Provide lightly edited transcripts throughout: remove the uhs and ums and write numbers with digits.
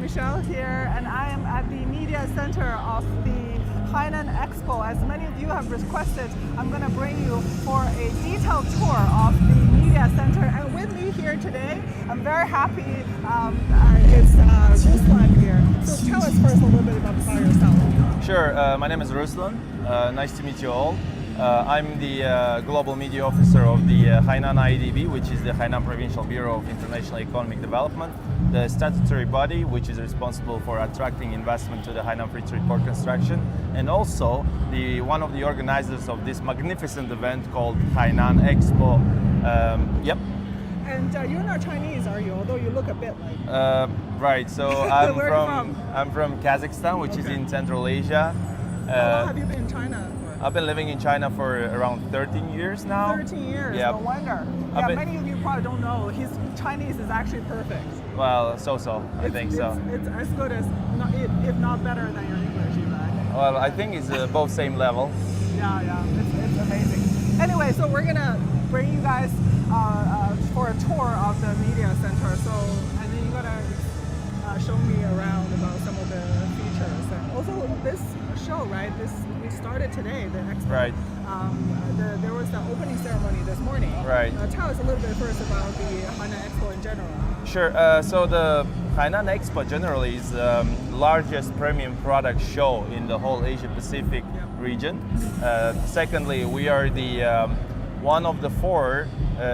Michelle here, and I am at the media center of the Hainan Expo. As many of you have requested, I'm going to bring you for a detailed tour of the media center. And with me here today, I'm very happy, it's Ruslan here. So tell us first a little bit about yourself. Sure, my name is Ruslan. Nice to meet you all. I'm the Global Media Officer of the Hainan IDB, which is the Hainan Provincial Bureau of International Economic Development, the statutory body which is responsible for attracting investment to the Hainan Free Trade Port construction, and also one of the organizers of this magnificent event called Hainan Expo. Yep. And you're not Chinese, are you? Although you look a bit like. Right. So I'm from Kazakhstan, which is in Central Asia. How long have you been in China? I've been living in China for around 13 years now. 13 years, Yep. no wonder. Yeah, many of you probably don't know, his Chinese is actually perfect. Well, I think so. It's as good as, if not better than your English even. Well, I think it's both same level. Yeah, it's amazing. Anyway, so we're gonna bring you guys for a tour of the media center. So, and then you're gonna show me around about some of the features. And also this show, right? We started today, the expo. Right. There was the opening ceremony this morning. Right. Tell us a little bit first about the Hainan Expo in general. Sure. So the Hainan Expo generally is the largest premium product show in the whole Asia Pacific region. Secondly, we are the one of the 4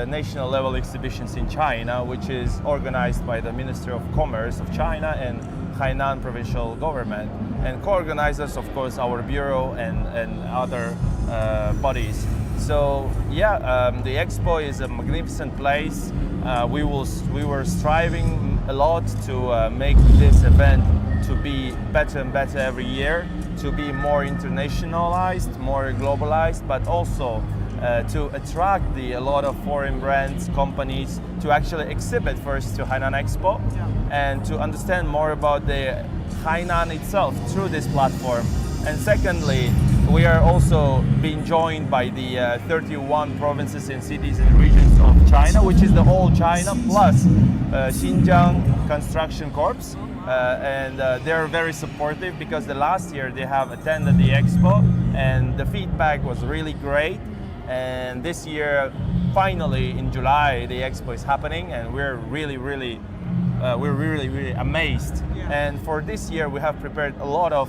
national level exhibitions in China, which is organized by the Ministry of Commerce of China and Hainan provincial government, and co-organizers, of course, our bureau and other bodies. So yeah, the expo is a magnificent place. We were striving a lot to make this event to be better and better every year, to be more internationalized, more globalized, but also to attract a lot of foreign brands, companies, to actually exhibit first to Hainan Expo, and to understand more about the Hainan itself through this platform. And secondly, we are also being joined by the 31 provinces and cities and regions of China, which is the whole China, plus Xinjiang Construction Corps. And they're very supportive because the last year they have attended the expo and the feedback was really great. And this year, finally in July, the expo is happening, and we're really amazed. Yeah. And for this year, we have prepared a lot of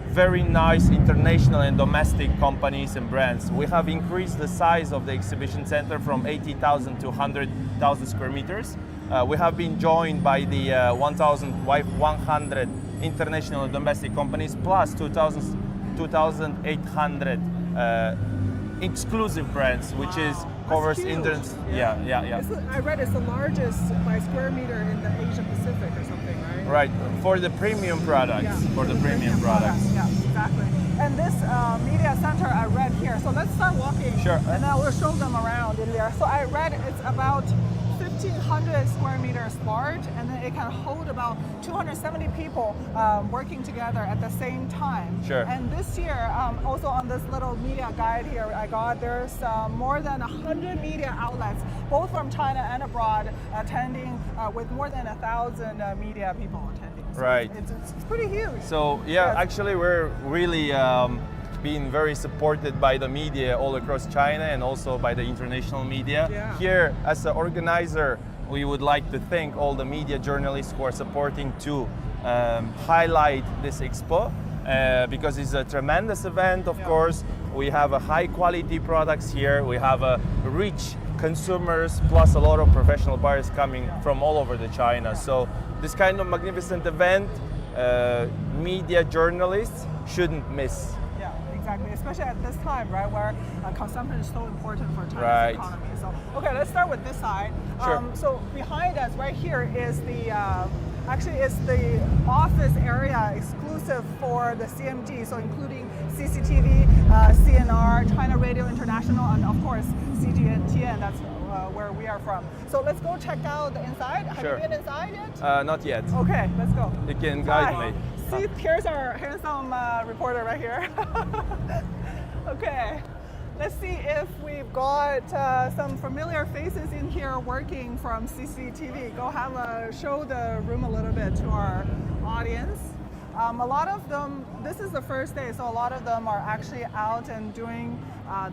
very nice international and domestic companies and brands. We have increased the size of the exhibition center from 80,000 to 100,000 square meters. We have been joined by the 1,100 international and domestic companies plus 2,800 exclusive brands, which covers internet. Yeah. I read it's the largest by square meter in the Asia Pacific or something, right? Right, for the premium products. Yeah, for the premium products. Yeah, exactly. And this media center I read here. So let's start walking. Sure. And then we'll show them around in there. So I read it's about 1,500 square meters large, and then it can hold about 270 people working together at the same time. Sure. And this year, also on this little media guide here there's more than 100 media outlets, both from China and abroad, attending with more than 1,000 media people attending. So right. It's pretty huge. So yeah, actually we're really being very supported by the media all across China and also by the international media. Yeah. Here, as an organizer, we would like to thank all the media journalists who are supporting to highlight this expo because it's a tremendous event, of course. We have a high quality products here. We have a rich consumers plus a lot of professional buyers coming from all over the China. So this kind of magnificent event, media journalists shouldn't miss. Exactly, especially at this time, right, where consumption is so important for China's economy. So, okay, let's start with this side. Sure. So behind us, right here, is the it's the office area exclusive for the CMD, so including CCTV, CNR, China Radio International, and of course CGTN. That's where we are from. So let's go check out the inside. Have you been inside yet? Not yet. Okay, let's go. You can guide me. See, here's our handsome reporter right here. Okay, Let's see if we've got some familiar faces in here working from CCTV. Go show the room a little bit to our audience. A lot of them, this is the first day, so a lot of them are actually out and doing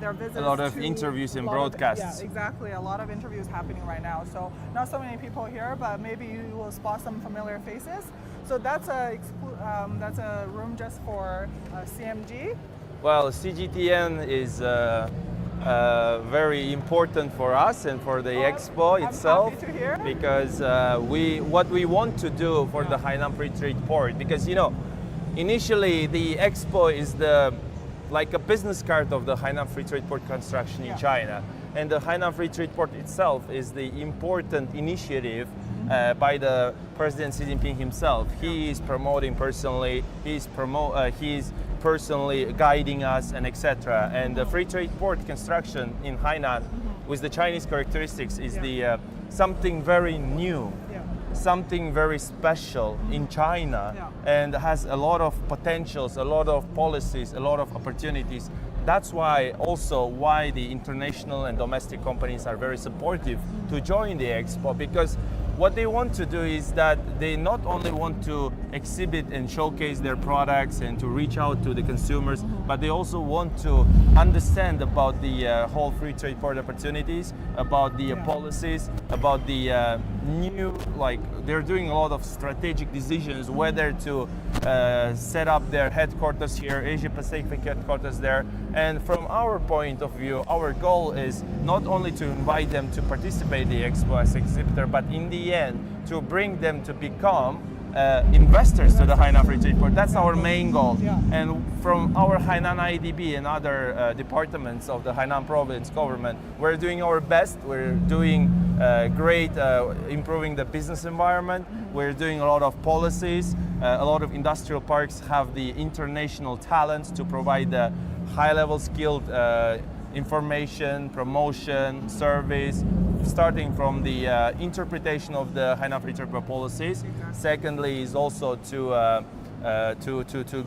their visits. A lot of interviews and broadcasts. Yeah, exactly. A lot of interviews happening right now. So not so many people here, but maybe you will spot some familiar faces. So that's a room just for CMG. Well, CGTN is very important for us and for the expo itself, happy to hear. because what we want to do for the Hainan Free Trade Port, because initially the expo is like a business card of the Hainan Free Trade Port construction in China, and the Hainan Free Trade Port itself is the important initiative by the President Xi Jinping himself. He is promoting personally. He's personally guiding us, and etc. And the free trade port construction in Hainan, with the Chinese characteristics, is the something very new, something very special in China, and has a lot of potentials, a lot of policies, a lot of opportunities. That's why the international and domestic companies are very supportive to join the expo, because what they want to do is that they not only want to exhibit and showcase their products and to reach out to the consumers, but they also want to understand about the whole free trade port opportunities, about the policies, about the new, they're doing a lot of strategic decisions whether to set up their headquarters here, Asia Pacific headquarters there. And from our point of view, our goal is not only to invite them to participate in the expo as exhibitor, but in the end to bring them to become investors to the Hainan Free Trade Port. That's our main goal. And from our Hainan IDB and other departments of the Hainan province government, we're doing our best. We're doing great, improving the business environment. We're doing a lot of policies. A lot of industrial parks have the international talents to provide the high-level skilled information, promotion, service, starting from the interpretation of the Hainan Free Trade Port policies. Secondly is also to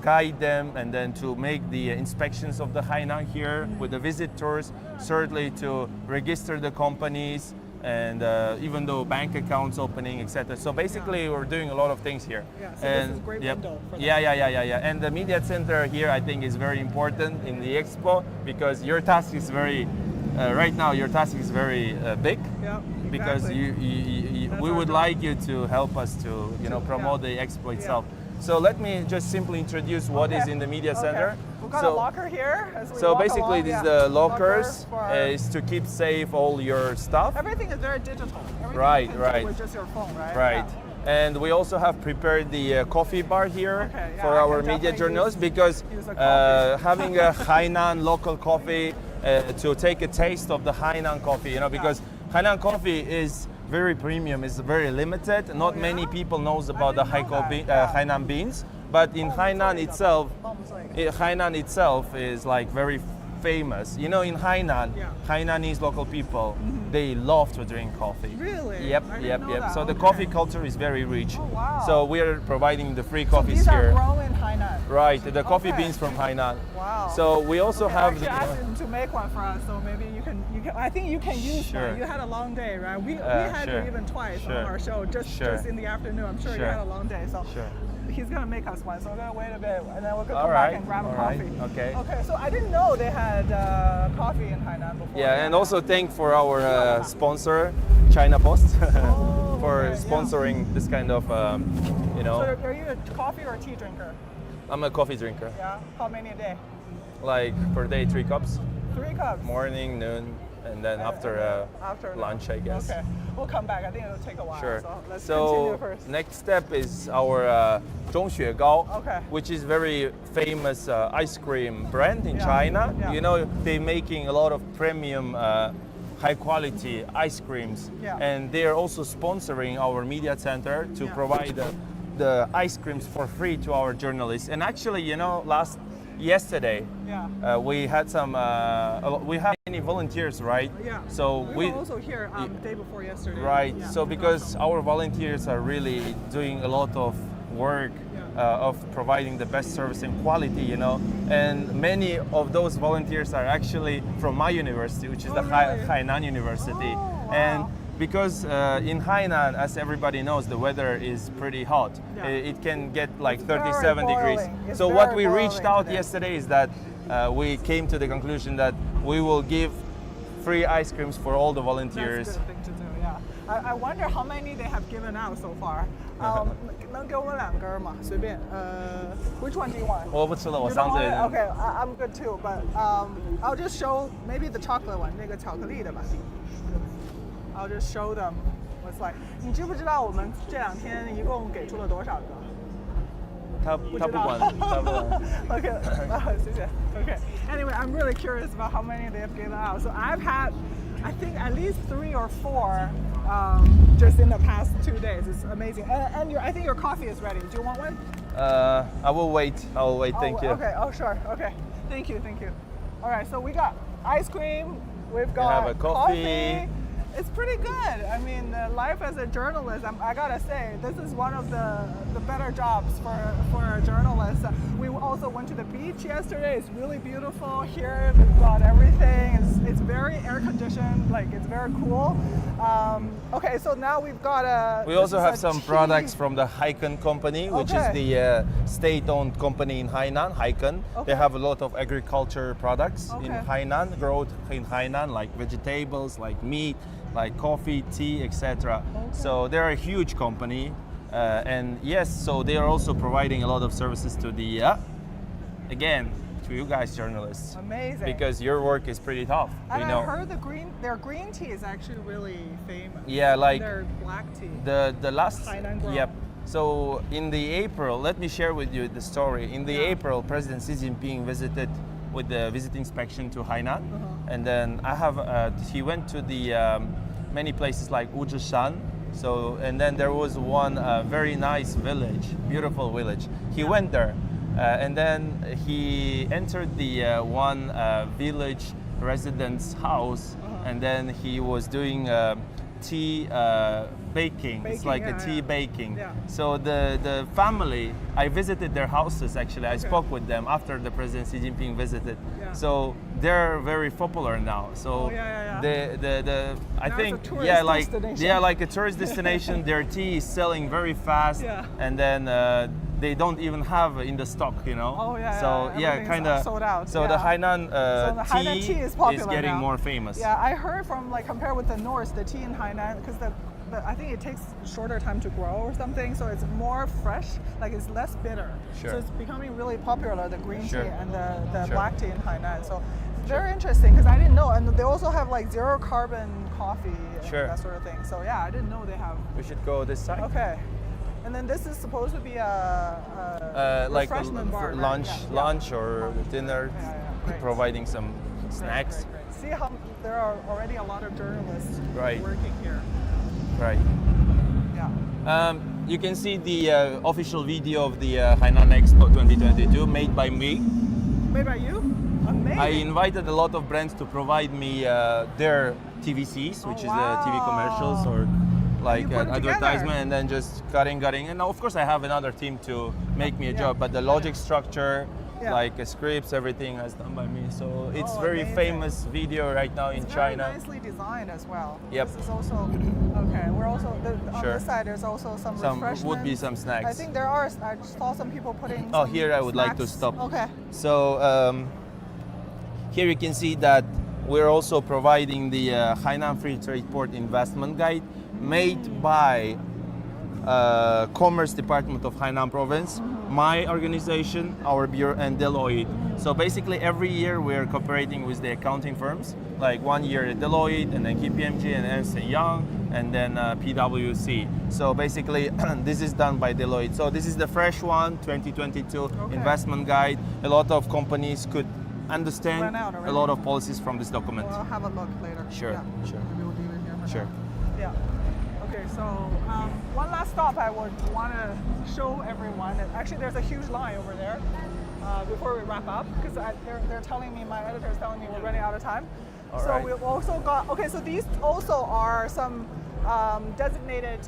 guide them and then to make the inspections of the Hainan here with the visit tours. Thirdly, to register the companies, and even though bank accounts opening, etc. So basically, we're doing a lot of things here. So and this is a great window for that. Yeah. And the media center here, I think, is very important in the expo, because your task is very, right now, your task is very big. Because we would like you to help us to promote the expo itself. So let me just simply introduce what is in the media center. We've got a locker here. So basically, these the lockers is to keep safe all your stuff. Everything is very digital. Everything Right. with just your phone, right? Right. And we also have prepared the coffee bar here for our media journalists, because having a Hainan local coffee, to take a taste of the Hainan coffee, because Hainan coffee is very premium, is very limited. Not many people knows about the Hainan beans, but in Hainan itself is like very famous. In Hainan, Hainanese local people, they love to drink coffee. Really? Yep. So the coffee culture is very rich. Oh, wow. So we are providing the free coffees these here. are grown in Hainan. Right, the coffee beans from Hainan. Wow. So we also have I asked him to make one for us, so maybe you can. I think you can use one. You had a long day, right? We had you even twice on our show, just in the afternoon. I'm sure you had a long day, so. He's gonna make us one, so we're gonna wait a bit, and then we're gonna come back and grab a coffee. Okay. So I didn't know they had coffee in Hainan before. Yeah, and also thank for our sponsor, China Post, for sponsoring this kind of, So are you a coffee or a tea drinker? I'm a coffee drinker. Yeah. How many a day? Like per day, 3 cups. 3 cups. Morning, noon, and then after lunch, I guess. Okay. We'll come back. I think it'll take a while. Sure. So let's continue first. Next step is our Zhongxue which is very famous ice cream brand in China. They're making a lot of premium, high quality ice creams, and they are also sponsoring our media center to provide the ice creams for free to our journalists. And actually, yesterday, we had we have many volunteers, right? Yeah. So we were also here day before yesterday. Right. So because our volunteers are really doing a lot of work of providing the best service and quality, you know. And many of those volunteers are actually from my university, which is the really? Hainan University. Oh, wow. And because in Hainan, as everybody knows, the weather is pretty hot. Yeah. It can get like It's 37 very degrees. boiling. It's So what very we reached boiling out today. yesterday is that we came to the conclusion that we will give free ice creams for all the volunteers. That's a good thing to do, yeah. I wonder how many they have given out so far. 能给我们2根吗？随便。Which one do you want? 我不吃了，我 You 上 don't 这 want it? Okay, I'm good too, but I'll just show maybe the chocolate one, 那个巧克力的吧。I'll just show them what's like. 你知不知道我们这2天一共给出了多少个？他不管，他不管。Okay, 谢谢。Okay. Anyway, I'm really curious about how many they have given out. So I've had, I think, at least 3 or 4 just in the past 2 days. It's amazing. And I think your coffee is ready. Do you want one? I will wait. I will wait. Thank you. Okay. Oh, sure. Okay. Thank you. Thank you. All right. So we got ice cream. We've got have a coffee. It's pretty good. I mean, life as a journalist, I gotta say, this is one of the better jobs for a journalist. We also went to the beach yesterday. It's really beautiful here. We've got everything. It's very air conditioned. Like, it's very cool. Okay, so now we've got We also have a some tea. products from the Hainan company, which is Okay. the state-owned company in Hainan, Hainan. Okay. They have a lot of agriculture products in Okay. Hainan, grown in Hainan, like vegetables, like meat, like coffee, tea, etc. So they're a huge company. And yes, so they are also providing a lot of services to the, again, to you guys journalists. Amazing. Because your work is pretty tough. And we know. I heard their green tea is actually really famous. Yeah, like their black tea. the last Hainan grown. yep. So in the April, let me share with you the story. In the Yeah. April, President Xi Jinping visited with the visit inspection to Hainan, and then he went to the many places like Wuzhishan. So and then there was one very nice village, beautiful village. He went there, and then he entered the one village resident's house, and then he was doing tea baking. It's like a tea baking. Yeah. So the family, I visited their houses actually. I spoke with them after the President Xi Jinping visited. Yeah. So they're very popular now. So Oh, yeah. the I Now think it's a tourist destination. like a tourist destination. Their tea is selling very fast, Yeah. and then they don't even have in the stock, you know. Oh, yeah, So yeah. yeah, Everything's kind of sold out, So yeah. the Hainan So the Hainan tea is popular getting now. more famous. Yeah, I heard from like compared with the north, the tea in Hainan, because I think it takes shorter time to grow or something, so it's more fresh, like it's less bitter. Sure. So it's becoming really popular, the green Sure. tea and the Sure. black tea in Hainan. So it's very interesting because I didn't know, and they also have like zero carbon coffee and Sure. that sort of thing. So yeah, I didn't know they have. We should go this side. Okay. And then this is supposed to be a Like refreshment bar, right? lunch, Yeah. lunch or dinner, Yeah, Great. providing some snacks. Great. See how there are already a lot of journalists Right. working here. Right. Yeah. You can see the official video of the Hainan Expo 2022 made by me. Made by you? Amazing. I invited a lot of brands to provide me their TVCs, which is the TV commercials or like put an it advertisement, together. and then just cutting. And of course, I have another team to make me a Yeah. job, but the logic structure, Yeah. like scripts, everything is done by me. So it's Oh, very amazing. famous video right now in It's China. very nicely designed as well. Yep. This is also okay. We're also on Sure. this side. There's also some Some refreshments. would be some snacks. I think there are. I saw some people putting. Oh, some here I would like to snacks. stop. Okay. So here you can see that we're also providing the Hainan Free Trade Port Investment Guide made by Commerce Department of Hainan Province, my organization, our bureau, and Deloitte. So basically every year we're cooperating with the accounting firms, like 1 year Deloitte, and then KPMG and Ernst & Young, and then PwC. So basically this is done by Deloitte. So this is the fresh one, 2022 investment guide. A lot of companies could understand Ran out a already. lot of policies from this document. Well, I'll have a look later. Sure, Yeah. sure. Maybe we'll leave it here for Sure. now. Yeah. Okay, so one last stop I would want to show everyone. Actually, there's a huge line over there before we wrap up, because they're telling me, my editor is telling me we're running out of time. All so right. we've also got, okay, so these also are some designated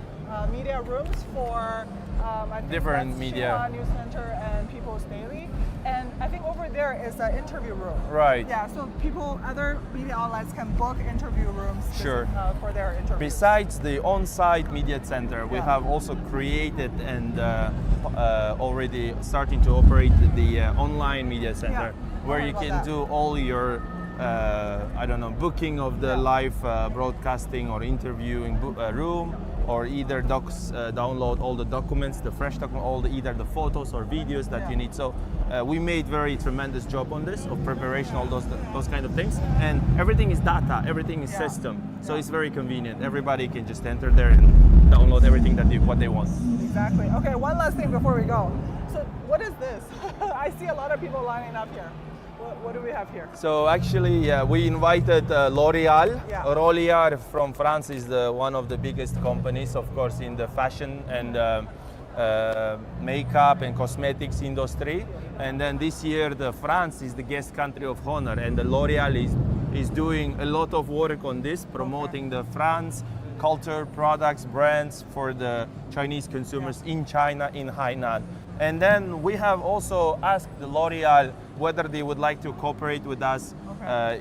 media rooms for I think Different that's media. Xinhua News Center and People's Daily. And I think over there is an interview room. Right. Yeah, so other media outlets can book interview rooms Sure. For their interviews. Besides the on-site media center, we Yeah. have also created and already starting to operate the online media center, where heard you about can that. do all your booking of the live broadcasting or interviewing room, or either download all the documents, the fresh document, either the photos or videos that you need. So we made very tremendous job on this of preparation, all those kind of things, and everything is data, everything is system, so it's very convenient. Everybody can just enter there and download everything what they want. Exactly. Okay, one last thing before we go. So what is this? I see a lot of people lining up here. What do we have here? So actually, we invited L'Oréal. Yeah. L'Oréal from France is one of the biggest companies, of course, in the fashion and makeup and cosmetics industry. And then this year, France is the guest country of honor, and the L'Oréal is doing a lot of work on this, promoting the France culture, products, brands for the Chinese consumers in China, in Hainan. And then we have also asked the L'Oréal whether they would like to cooperate with us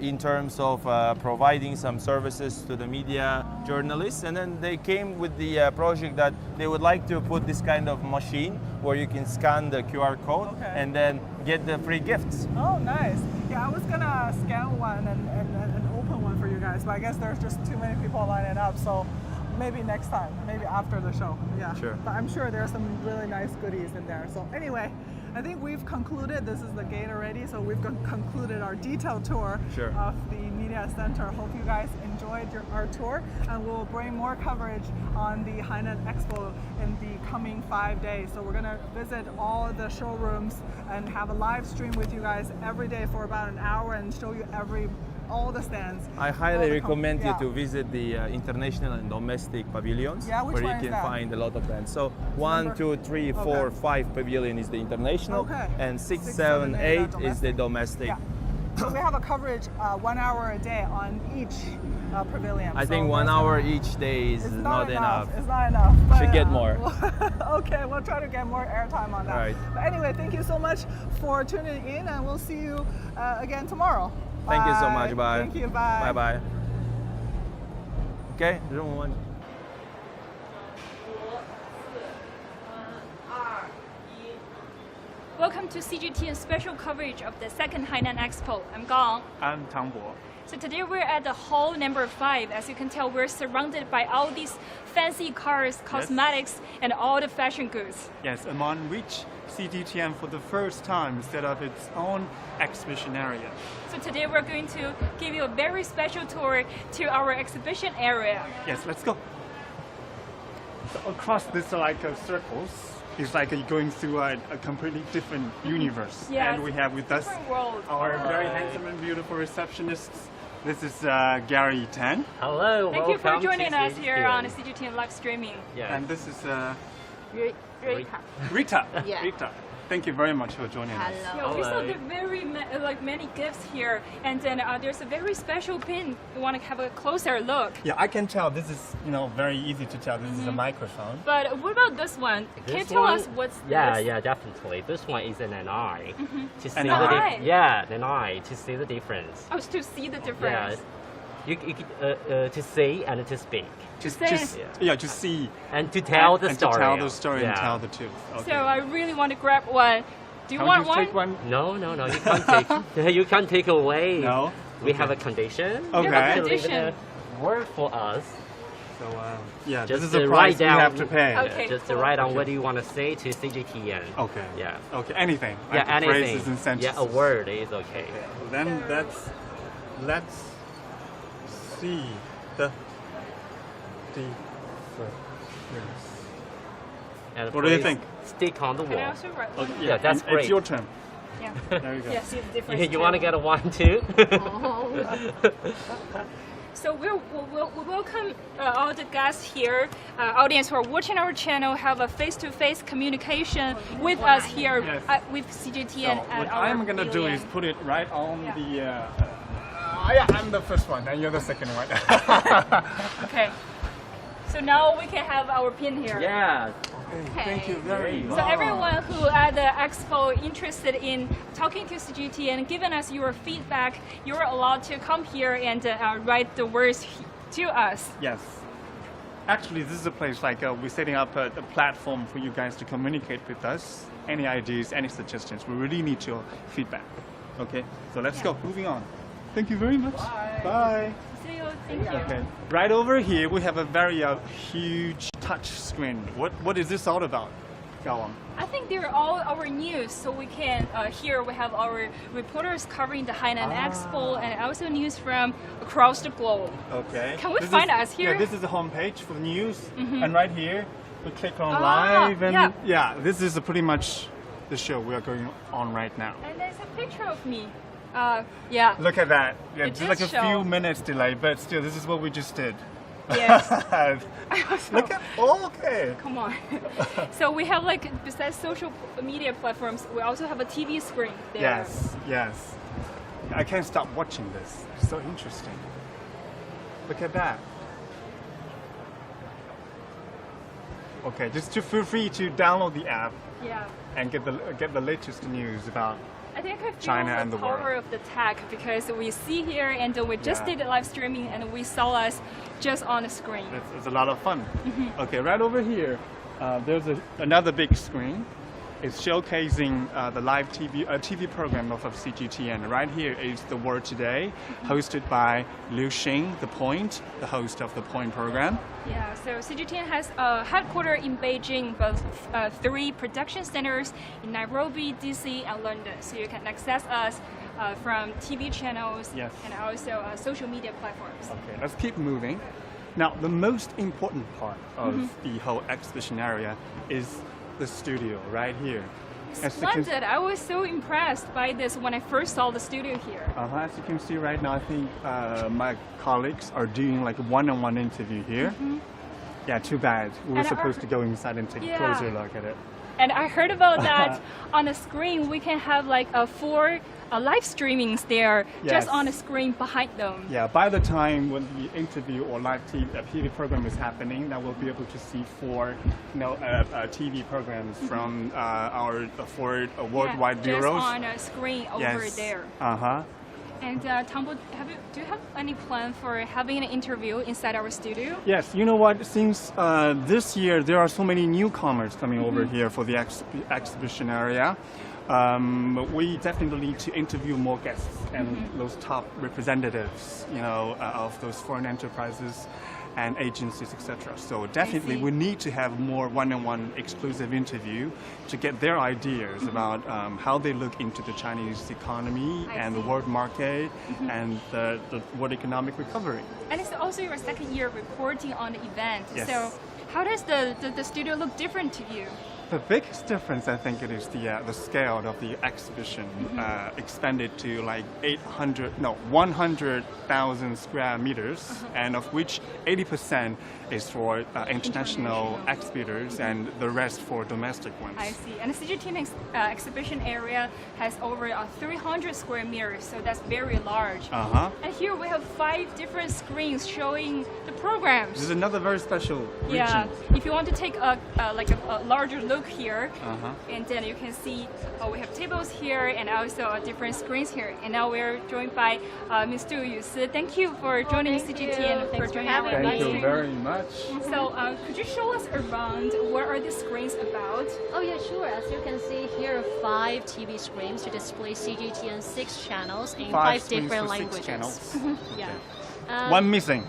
in terms of providing some services to the media journalists. And then they came with the project that they would like to put this kind of machine where you can scan the QR code and then get the free gifts. Oh, nice. Yeah, I was gonna scan one and open one for you guys, but I guess there's just too many people lining up, so maybe next time, maybe after the show. Yeah, Sure. But I'm sure there's some really nice goodies in there. So anyway, I think we've concluded, this is the gate already, so we've concluded our detailed tour Sure. of the media center. Hope you guys enjoyed our tour, and we'll bring more coverage on the Hainan Expo in the coming 5 days. So we're gonna visit all the showrooms and have a live stream with you guys every day for about an hour and show you all the stands. I all highly the recommend you yeah. to visit the international and domestic pavilions, Yeah, which where one you is can that? find a lot of brands. So 1, Number- 2, 3, 4, 5 pavilion is the international, Okay. and 6, 6, 7, 8 are is the domestic. Yeah. So we have a coverage 1 hour a day on each pavilion. I So think 1 there's hour a- each day is It's not enough. It's not enough. But, Should get more. Okay, we'll try to get more airtime on that. Right. But anyway, thank you so much for tuning in, and we'll see you again tomorrow. Thank you so Bye. much. Bye. Thank you. Bye. Bye bye. Okay, 1. Welcome to CGTN special coverage of the second Hainan Expo. I'm Gang. I'm Tang Bo. So today we're at the hall number 5. As you can tell, we're surrounded by all these fancy cars, cosmetics, and all the fashion goods. Yes, among which CGTN for the first time set up its own exhibition area. So today we're going to give you a very special tour to our exhibition area. Yes, let's go. So across this circles, it's like you're going through a completely different universe. Yes, And we have with us different world. our very handsome and beautiful receptionists. This is Gary Tan, Hello, Thank you for welcome joining to us here on CGTN. CGTN live streaming. Yeah. and this is Rita. Rita. Yeah. Rita, thank you very much for joining us. Yeah, we saw Hello. the very many gifts here, and then there's a very special pin. You want to have a closer look. Yeah, I can tell this is very easy to tell. This is a microphone. But what about this one? Can you This tell one- us what's Yeah, this? yeah, definitely. This one is an eye. To see An the eye? yeah, an eye to see the difference. Oh, to see the Yeah, difference. you to see and to speak Just Say- to see and to tell the and story. to tell the story yeah. and tell the truth. Okay. So I really want to grab one. Do you Can't want you one? take one? No, you can't take. You can't take away. No? We Okay. have a condition. Okay. You have a Actually, condition. work for us. So yeah, Just this is a to price write you down. have to pay. Okay. Just to cool. write on Okay. what you want to say to CGTN. Okay. Yeah. Okay. Anything. Yeah, Like anything. Phrases and sentences. Yeah, a word is okay. Then let's see the difference. And What do you please think? Stick on the Can I wall. also write Okay, one? Yeah, that's and great. It's your turn. Yeah. There you go. Yeah, see the difference. You too. want to get a 1 too? So we'll welcome all the guests here, audience who are watching our channel, have a face-to-face communication with us here Yes. with CGTN So and what our I'm gonna do pavilion. is put it right on Yeah. the. Yeah, I'm the first one, and you're the second one. Okay. So now we can have our pin here. Yeah. Thank you very much. So everyone who at the expo interested in talking to CGT and giving us your feedback, you're allowed to come here and write the words to us. Yes. Actually, this is a place like we're setting up a platform for you guys to communicate with us. Any ideas, any suggestions, we really need your feedback. Okay, so let's go. Moving on. Thank you very much. Bye. See you. Thank you. Okay. Right over here, we have a very huge touch screen. What is this all about? Gao Wang? I think they're all our news, so we can here we have our reporters covering the Hainan Expo and also news from across the globe. Okay. Can we find us here? Yeah, this is the homepage for the news, and right here we click on live, and yeah. this is pretty much the show we are going on right now. And there's a picture of me. Yeah. Look at that. Yeah, It just does like a show. few minutes delay, but still, this is what we just did. Yes. Look at. Oh, okay. Come on. So we have like besides social media platforms, we also have a TV screen there. Yes. Yes. I can't stop watching this. It's so interesting. Look at that. Okay, just to feel free to download the app Yeah. and get the latest news about. I think I feel China the and the power world. of the tech because we see here and we just Yeah. did live streaming and we saw us just on the screen. It's a lot of fun. Okay, right over here, there's another big screen. It's showcasing the live TV program of CGTN. Right here is The World Today, hosted by Liu Xing, The Point, the host of the Point program. Yeah, so CGTN has a headquarters in Beijing, but 3 production centers in Nairobi, DC, and London. So you can access us from TV channels Yes. and also social media platforms. Okay, let's keep moving. Now, the most important part of the whole exhibition area is the studio right here. As you can- Splendid! I was so impressed by this when I first saw the studio here. As you can see right now, I think my colleagues are doing like a one-on-one interview here. Yeah, too bad. We were And supposed to go inside and take a Yeah. closer look at it. And I heard about that on the screen. We can have like 4 live streamings there, Yes. just on the screen behind them. Yeah, by the time when the interview or live TV program is happening, now we'll be able to see 4 TV programs from our 4 worldwide just bureaus. on a screen over Yes. there. Uh-huh. And Tambo, do you have any plan for having an interview inside our studio? Yes, you know what? Since this year there are so many newcomers coming over here for the exhibition area, we definitely need to interview more guests and those top representatives, of those foreign enterprises and agencies, etc. So definitely see. we need to have more one-on-one exclusive interview to get their ideas about how they look into the Chinese economy I and the see. world market and the world economic recovery. And it's also your second year reporting on the event. Yes. So how does the studio look different to you? The biggest difference, I think, it is the scale of the exhibition expanded to like 100,000 square meters, and of which 80% is for international exhibitors and the rest for domestic ones. I see. And the CGTN exhibition area has over 300 square meters, so that's very large. Uh-huh. And here we have 5 different screens showing the programs. This is another very special region. Yeah, if you want to take a larger look here, Uh-huh. and then you can see we have tables here and also different screens here. And now we're joined by Ms. Du Yusi. Thank you for joining thank CGTN you. for Thanks for joining our having live Thank you stream. very much. So could you show us around what are the screens about? Oh yeah, sure. As you can see here, 5 TV screens to display CGTN 6 channels in 5 screens different for 6 languages. channels. Yeah. One missing.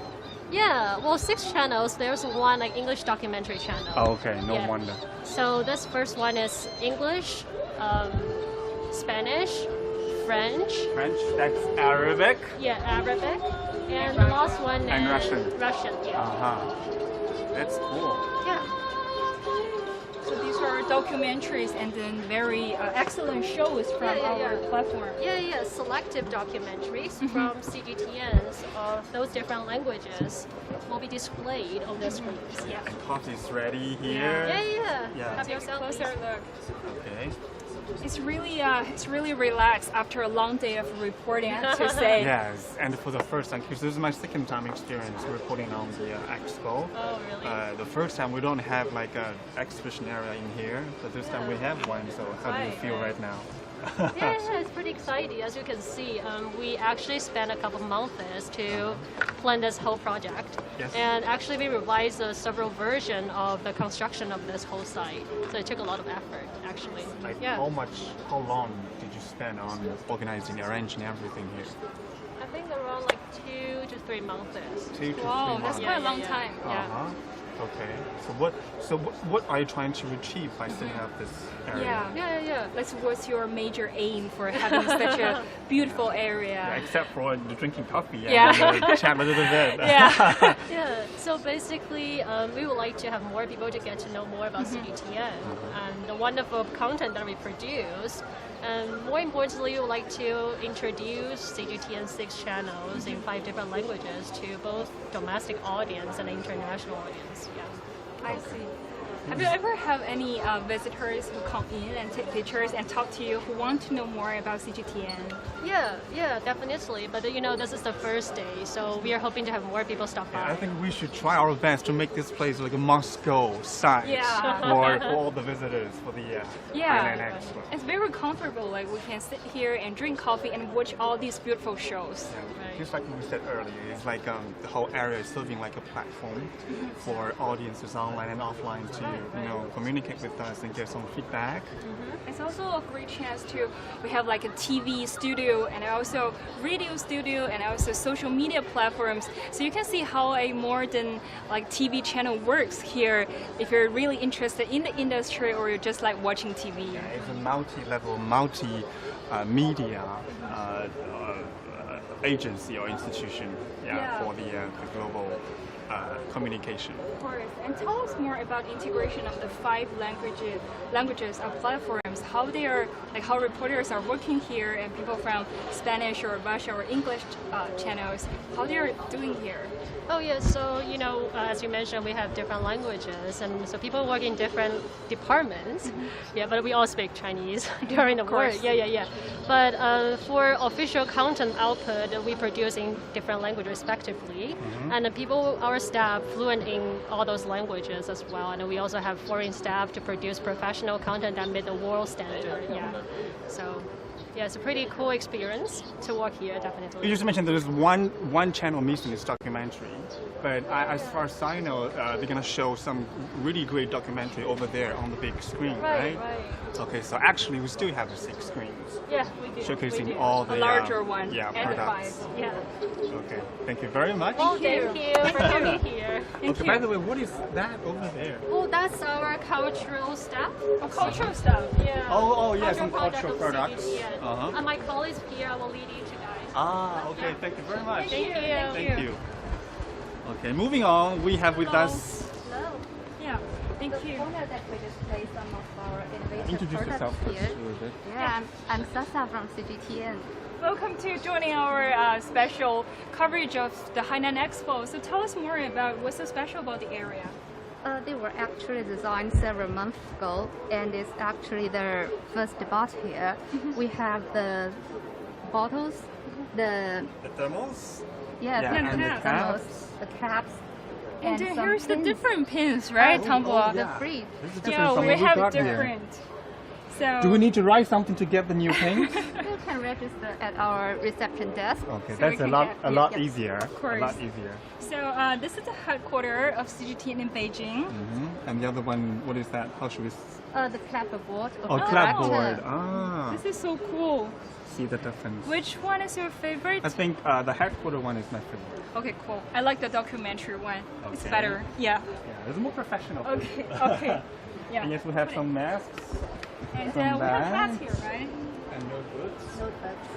Yeah. Well, 6 channels. There's one like English documentary channel. Oh, okay, no Yeah. wonder. So this first one is English, Spanish, French, French, that's Arabic. yeah, Arabic, and the last one And is Russian. Russian. Yeah. Uh-huh. That's cool. Yeah. So these are documentaries and then very excellent shows from our platform. Yeah, selective documentaries from CGTNs of those different languages will be displayed on the screens. Yeah. And coffee's ready here. Yeah. Yeah. Have Take a yourself closer look. Okay. It's really relaxed after a long day of reporting, I have to say. Yes, and for the first time, because this is my second time experience reporting on the expo. Oh, really? The first time we don't have like an exhibition area in here, but this time we have one. So how do you feel right now? Yeah, it's pretty exciting. As you can see, we actually spent a couple months to plan this whole project. Yes. And actually we revised several versions of the construction of this whole site. So it took a lot of effort, actually. Like Yeah. how long did you spend on organizing, arranging everything here? I think around like 2 to 3 months. 2 to 3 Wow, months. that's quite a long time. Yeah. Okay. So what are you trying to achieve by setting up this area? Yeah. What's your major aim for having such a beautiful area? Yeah, except for the drinking coffee Yeah. and chat a little bit. Yeah. Yeah, so basically, we would like to have more people to get to know more about CGTN and the wonderful content that we produce. And more importantly, we would like to introduce CGTN 6 channels in 5 different languages to both domestic audience and international audience. Yeah. I see. Have you ever had any visitors who come in and take pictures and talk to you who want to know more about CGTN? Yeah, definitely. But this is the first day, so we are hoping to have more people stop by. I think we should try our best to make this place like a must-go site for all the visitors for the Hainan Expo. It's very comfortable. Like we can sit here and drink coffee and watch all these beautiful shows. Just like we said earlier, it's like the whole area is serving like a platform for audiences online and offline to communicate with us and get some feedback. It's also a great chance to, we have like a TV studio and also radio studio and also social media platforms. So you can see how a modern like TV channel works here if you're really interested in the industry or you're just like watching TV. Yeah, it's a multi-level, multi-media agency or institution for the global communication. Of course. And tell us more about integration of the 5 languages of platforms, how they are, like how reporters are working here and people from Spanish or Russian or English channels, how they are doing here. Oh yeah, so as you mentioned, we have different languages, and so people work in different departments. Yeah, but we all speak Chinese during the work. Yeah. But for official content output, we produce in different languages respectively, and the people, our staff, fluent in all those languages as well. And we also have foreign staff to produce professional content that meet the world standard. Yeah, so. Yeah, it's a pretty cool experience to work here, definitely. You just mentioned there is one channel missing this documentary, but as far as I know, they're going to show some really great documentary over there on the big screen, right? Okay, so actually we still have the 6 screens. Yeah, we do. Showcasing all the larger one and products. the 5. Yeah. Okay, thank you very much. Well, thank you for coming here. Okay, by the way, what is that over there? Oh, that's our cultural staff. Cultural stuff. Yeah. Oh, yeah, some cultural products. And my colleagues here will lead you to guys. Okay, thank you very much. Thank you. Thank you. Okay, moving on, we have with us. Hello. Yeah, thank you. That we display some of our innovative Introduce yourself products first here. a little bit. Yeah, I'm Sasa from CGTN. Welcome to joining our special coverage of the Hainan Expo. So tell us more about what's so special about the area. They were actually designed several months ago, and it's actually their first debut here. We have the bottles, the thermals? and the caps. thermos, the caps, And some here's the pins. different pins, right, Tangbo? The free. This is different Yeah, from we what we have got here. different. So Do we need to write something to get the new pins? You can register at our reception desk. Okay, So that's we a can lot, get- a lot yes. easier. Of course. A lot easier. So this is the headquarters of CGTN in Beijing. And the other one, what is that? How should we? The clapperboard. Oh, of clapboard. tractor. Ah, This is so cool. see the difference. Which one is your favorite? I think the headquarter one is my favorite. Okay, cool. I like the documentary one. It's Okay. better. Yeah. Yeah, it's more professional. Okay. Okay. Yeah. And yes, we have some masks And some we have bags. class here, right? and notebooks. Notebooks.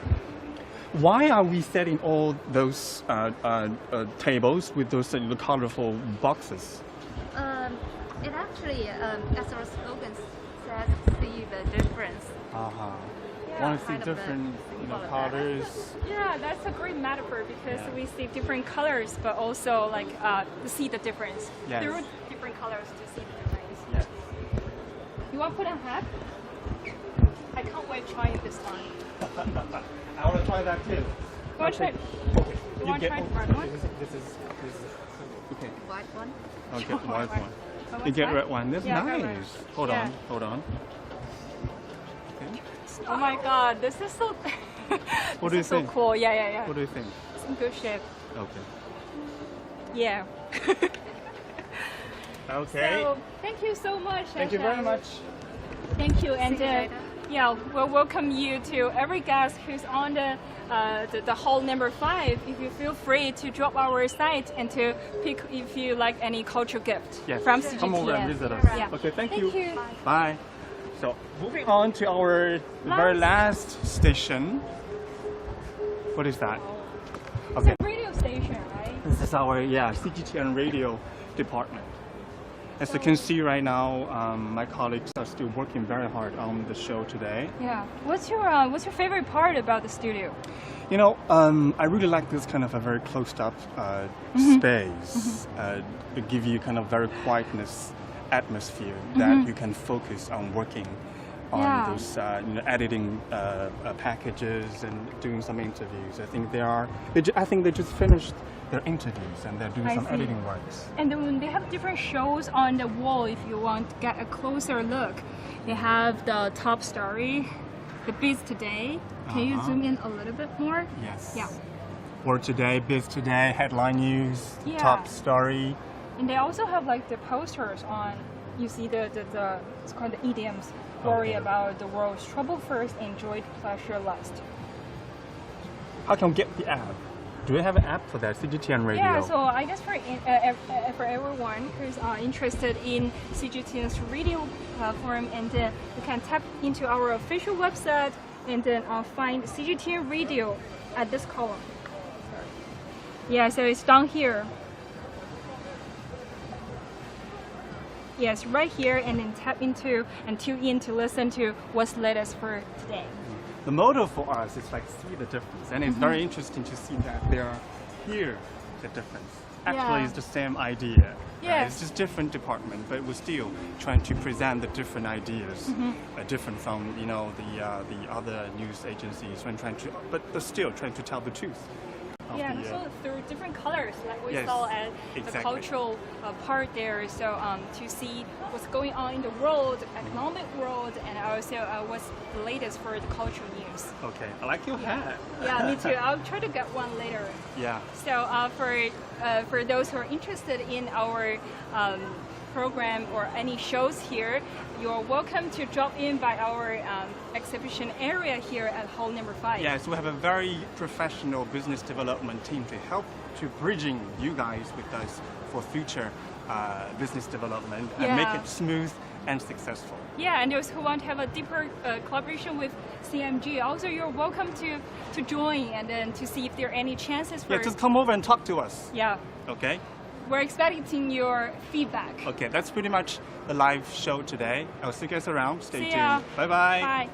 Why are we setting all those tables with those colorful boxes? It actually, as our slogan says, see the difference. Want to see kind of the different, symbol of that. colors. Yeah, that's a great metaphor because Yeah. we see different colors, but also like to see the difference. Yes. Through different colors to see the difference. Yes. You want to put a hat? I can't wait trying this one. I want to try that too. You want to try? Okay. You want to try the red one? This is okay. White one. Okay, white one. Oh, You what's get that? red one. That's Yeah, I got red. nice. Hold Yeah. on. Hold on. Okay. Oh my god, this is so. What do you this is so think? cool. Yeah, yeah, yeah. What do you think? It's in good shape. Okay. Yeah. Okay. So thank you so much. Thank you Asha. very much. Thank you, and See you later. yeah, we'll welcome you to every guest who's on the hall number 5. If you feel free to drop our site and to pick if you like any cultural gift Yes. from CGTN. Come over and visit us. Yeah. Okay. Thank Thank you. you. Bye. So moving on to our very last station. What is that? It's a radio station, right? This is our CGTN radio department. As you can see right now, my colleagues are still working very hard on the show today. Yeah. What's your favorite part about the studio? You know, I really like this kind of a very closed up space. It gives you kind of very quietness atmosphere that you can focus on working on Yeah. those, editing packages and doing some interviews. I think they just finished their interviews and they're doing I some see. editing works. And then they have different shows on the wall if you want to get a closer look. They have the top story, the biz today. Can you zoom in a little bit more? Yes. Yeah. Word today, biz today, headline news, Yeah. top story. And they also have like the posters on. You see the it's called the idioms. Worry Okay. about the world's trouble first, enjoy pleasure last. How can we get the app? Do we have an app for that? CGTN Radio. Yeah, so I guess for everyone who's interested in CGTN's radio platform, and you can tap into our official website and then find CGTN Radio at this column. Yeah, so it's down here. Yes, right here, and then tap into and tune in to listen to what's latest for today. The motto for us is like see the difference, and it's very interesting to see that they are here the difference. Actually, Yeah. it's the same idea. Right? Yes. It's just different department, but we're still trying to present the different ideas, different from the other news agencies when trying to, but still trying to tell the truth. Of Yeah, the, and also through different colors, like we Yes, saw at the exactly. cultural part there. So to see what's going on in the world, economic world, and also what's the latest for the cultural news. Okay, I like your hat. Yeah, me too. I'll try to get one later. Yeah. So for those who are interested in our program or any shows here, you're welcome to drop in by our exhibition area here at hall number 5. Yes, we have a very professional business development team to help to bridging you guys with us for future business development and make Yeah. it smooth and successful. Yeah, and those who want to have a deeper collaboration with CMG, also you're welcome to join and then to see if there are any chances for. Yeah, just come over and talk to us. Yeah, Okay? we're expecting your feedback. Okay, that's pretty much the live show today. I'll see you guys around. Stay See tuned. ya. Bye-bye. Bye.